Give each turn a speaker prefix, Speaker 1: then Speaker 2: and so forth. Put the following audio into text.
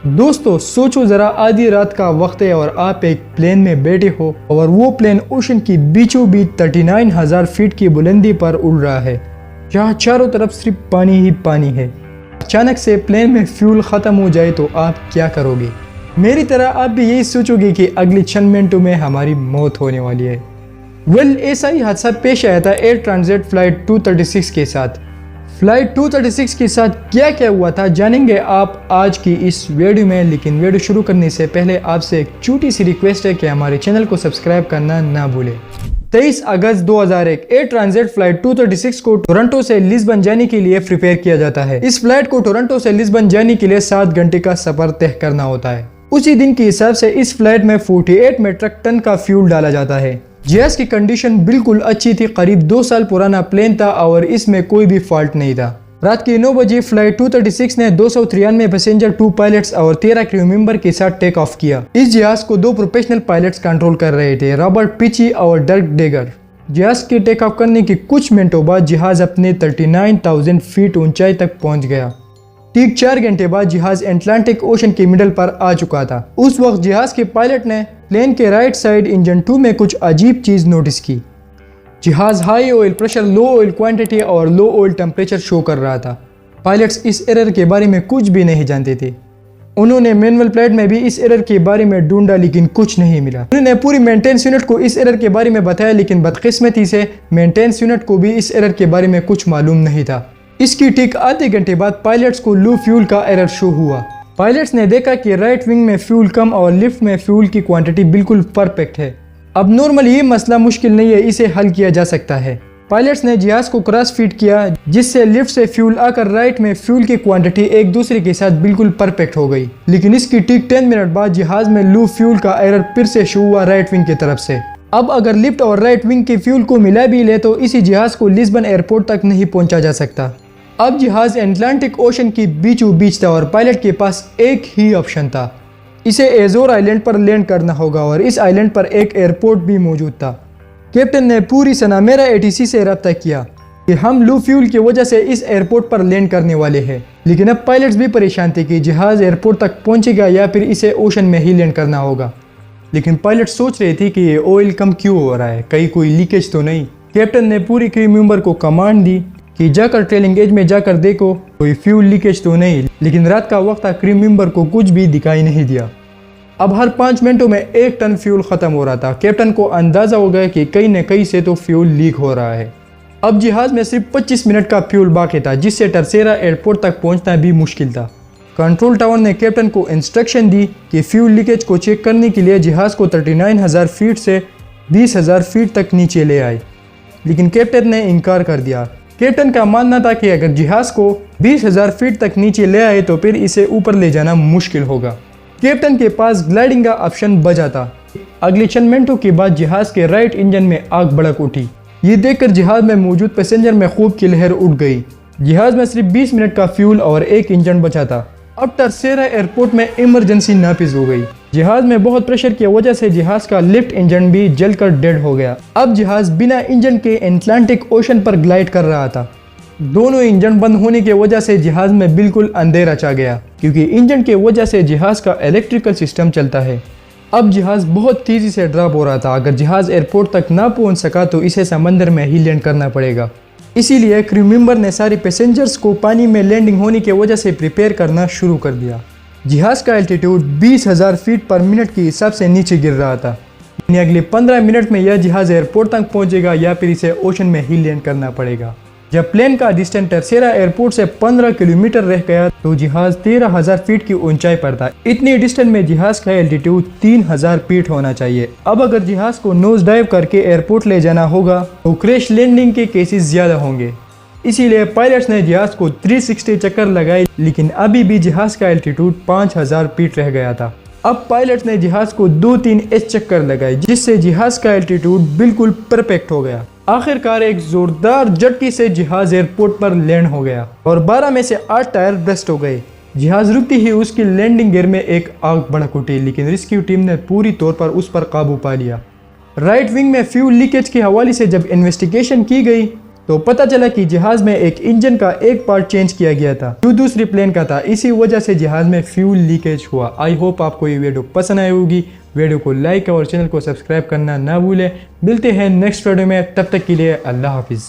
Speaker 1: दोस्तों सोचो जरा, आधी रात का वक्त है और आप एक प्लेन में बैठे हो और वो प्लेन ओशन की बीचों बीच 39,000 फीट की बुलंदी पर उड़ रहा है, जहाँ चारों तरफ सिर्फ पानी ही पानी है। अचानक से प्लेन में फ्यूल ख़त्म हो जाए तो आप क्या करोगे? मेरी तरह आप भी यही सोचोगे कि अगले चंद मिनटों में हमारी मौत होने वाली है। ऐसा ही हादसा पेश आया था एयर ट्रांजिट फ्लाइट 236 के साथ। फ्लाइट 236 के साथ क्या क्या हुआ था जानेंगे आप आज की इस वीडियो में। लेकिन वीडियो शुरू करने से पहले आपसे एक छोटी सी रिक्वेस्ट है कि हमारे चैनल को सब्सक्राइब करना ना भूलें। 23 अगस्त 2001 एयर ट्रांजिट फ्लाइट 236 को टोरंटो से लिस्बन जाने के लिए प्रिपेयर किया जाता है। इस फ्लाइट को टोरंटो से लिस्बन जाने के लिए 7 घंटे का सफर तय करना होता है। उसी दिन के हिसाब से इस फ्लाइट में 48 मेट्रिक टन का फ्यूल डाला जाता है। जहाज की कंडीशन बिल्कुल अच्छी थी। करीब 2 साल पुराना प्लेन था और इसमें कोई भी फॉल्ट नहीं था। रात के 9 बजे फ्लाइट 236 ने 293 पैसेंजर, 2 पायलट्स और 13 क्रू मेंबर के साथ टेक ऑफ किया। इस जहाज को 2 प्रोफेशनल पायलट्स कंट्रोल कर रहे थे, रॉबर्ट पिची और डर्क डेगर। जहाज के टेक ऑफ करने के कुछ मिनटों बाद जहाज अपने 39,000 फीट ऊंचाई तक पहुंच गया। ठीक 4 घंटे बाद जहाज अटलांटिक ओशन के मिडल पर आ चुका था। उस वक्त जहाज के पायलट ने प्लेन के राइट साइड इंजन 2 में कुछ अजीब चीज नोटिस की। जहाज हाई ऑयल प्रेशर, लो ऑयल क्वांटिटी और लो ऑयल टेम्परेचर शो कर रहा था। पायलट्स इस एरर के बारे में कुछ भी नहीं जानते थे। उन्होंने मैनुअल प्लेट में भी इस एरर के बारे में ढूंढा लेकिन कुछ नहीं मिला। उन्होंने पूरी मेंटेनेंस यूनिट को इस एरर के बारे में बताया, लेकिन बदकिस्मती से मेंटेनेंस यूनिट को भी इस एरर के बारे में कुछ मालूम नहीं था। इसकी ठीक आधे घंटे बाद पायलट्स को लो फ्यूल का एरर शो हुआ। पायलट्स ने देखा कि राइट विंग में फ्यूल कम और लिफ्ट में फ्यूल की क्वांटिटी बिल्कुल परफेक्ट है। अब नॉर्मली ये मसला मुश्किल नहीं है, इसे हल किया जा सकता है। पायलट्स ने जहाज को क्रॉस फीड किया, जिससे लिफ्ट से फ्यूल आकर राइट में फ्यूल की क्वांटिटी एक दूसरे के साथ बिल्कुल परफेक्ट हो गई। लेकिन इसकी ठीक 10 मिनट बाद जहाज में लो फ्यूल का एरर फिर से शो हुआ राइट विंग की तरफ से। अब अगर लिफ्ट और राइट विंग के फ्यूल को मिला भी ले तो इसी जहाज को लिस्बन एयरपोर्ट तक नहीं पहुंचा जा सकता। अब जहाज अटलांटिक ओशन की बीचों बीच था और पायलट के पास एक ही ऑप्शन था, इसे एजोर आइलैंड पर लैंड करना होगा और इस आइलैंड पर एक एयरपोर्ट भी मौजूद था। कैप्टन ने पूरी सनामेरा एटीसी से रब्ता किया कि हम लो फ्यूल की वजह से इस एयरपोर्ट पर लैंड करने वाले हैं। लेकिन अब पायलट्स भी परेशान थे कि जहाज एयरपोर्ट तक पहुंचेगा या फिर इसे ओशन में ही लैंड करना होगा। लेकिन पायलट सोच रहे थे कि ये ऑयल कम क्यों हो रहा है, कहीं कोई लीकेज तो नहीं। कैप्टन ने पूरी क्रू मेंबर को कमांड दी कि जाकर ट्रेलिंग एज में जाकर देखो कोई फ्यूल लीकेज तो नहीं। लेकिन रात का वक्त था, क्रू मेंबर को कुछ भी दिखाई नहीं दिया। अब हर 5 मिनटों में 1 टन फ्यूल खत्म हो रहा था। कैप्टन को अंदाजा हो गया कि कहीं न कहीं से तो फ्यूल लीक हो रहा है। अब जहाज में सिर्फ 25 मिनट का फ्यूल बाकी था, जिससे टरसेरा एयरपोर्ट तक पहुंचना भी मुश्किल था। कंट्रोल टावर ने कैप्टन को इंस्ट्रक्शन दी कि फ्यूल लीकेज को चेक करने के लिए जहाज को 39,000 फीट से 20,000 फीट तक नीचे ले आए। लेकिन कैप्टन ने इनकार कर दिया। कैप्टन का मानना था कि अगर जहाज को 20,000 फीट तक नीचे ले आए तो फिर इसे ऊपर ले जाना मुश्किल होगा। कैप्टन के पास ग्लाइडिंग का ऑप्शन बचा था। अगले चंद मिनटों के बाद जहाज के राइट इंजन में आग भड़क उठी। ये देखकर जहाज में मौजूद पैसेंजर में खूब की लहर उठ गई। जहाज में सिर्फ 20 मिनट का फ्यूल और एक इंजन बचा था। अब टरसेरा एयरपोर्ट में इमरजेंसी नाफिज हो गई। जहाज में बहुत प्रेशर की वजह से जहाज का लिफ्ट इंजन भी जलकर डेड हो गया। अब जहाज बिना इंजन के अटलांटिक ओशन पर ग्लाइड कर रहा था। दोनों इंजन बंद होने की वजह से जहाज में बिल्कुल अंधेरा छा गया, क्योंकि इंजन के वजह से जहाज का इलेक्ट्रिकल सिस्टम चलता है। अब जहाज बहुत तेजी से ड्रॉप हो रहा था। अगर जहाज एयरपोर्ट तक ना पहुंच सका तो इसे समंदर में ही लैंड करना पड़ेगा। इसीलिए क्रू मेंबर ने सारे पैसेंजर्स को पानी में लैंडिंग होने की वजह से प्रिपेयर करना शुरू कर दिया। जहाज का एल्टीट्यूड 20,000 फीट पर मिनट के हिसाब से नीचे गिर रहा था। यानी अगले 15 मिनट में यह जहाज एयरपोर्ट तक पहुंचेगा या फिर इसे ओशन में ही लैंड करना पड़ेगा। जब प्लेन का डिस्टेंस टरसेरा एयरपोर्ट से 15 किलोमीटर रह गया तो जहाज 13,000 फीट की ऊंचाई पर था। इतनी डिस्टेंस में जहाज का एल्टीट्यूड 3,000 फीट होना चाहिए। अब अगर जहाज को नोज डाइव करके एयरपोर्ट ले जाना होगा तो क्रैश लैंडिंग के केसेस ज्यादा होंगे। इसीलिए पायलट्स ने जहाज को 360 चक्कर लगाए, लेकिन अभी भी जहाज का एल्टीट्यूड 5,000 फीट रह गया था। अब पायलट्स ने जहाज को 2-3 चक्कर लगाए, जिससे जहाज का एल्टीट्यूड बिल्कुल परफेक्ट हो गया। आखिरकार एक जोरदार झटके से जहाज एयरपोर्ट पर लैंड हो गया और 12 में से 8 टायर ब्रस्ट हो गए। जहाज रुकते ही उसकी लैंडिंग गियर में एक आग भड़क उठी, लेकिन रेस्क्यू टीम ने पूरी तौर पर उस पर काबू पा लिया। राइट विंग में फ्यूल लीकेज के हवाले से जब इन्वेस्टिगेशन की गई तो पता चला कि जहाज में एक इंजन का एक पार्ट चेंज किया गया था जो दूसरी प्लेन का था, इसी वजह से जहाज में फ्यूल लीकेज हुआ। आई होप आपको ये वीडियो पसंद आई होगी। वीडियो को लाइक और चैनल को सब्सक्राइब करना ना भूलें। मिलते हैं नेक्स्ट वीडियो में, तब तक के लिए अल्लाह हाफिज़।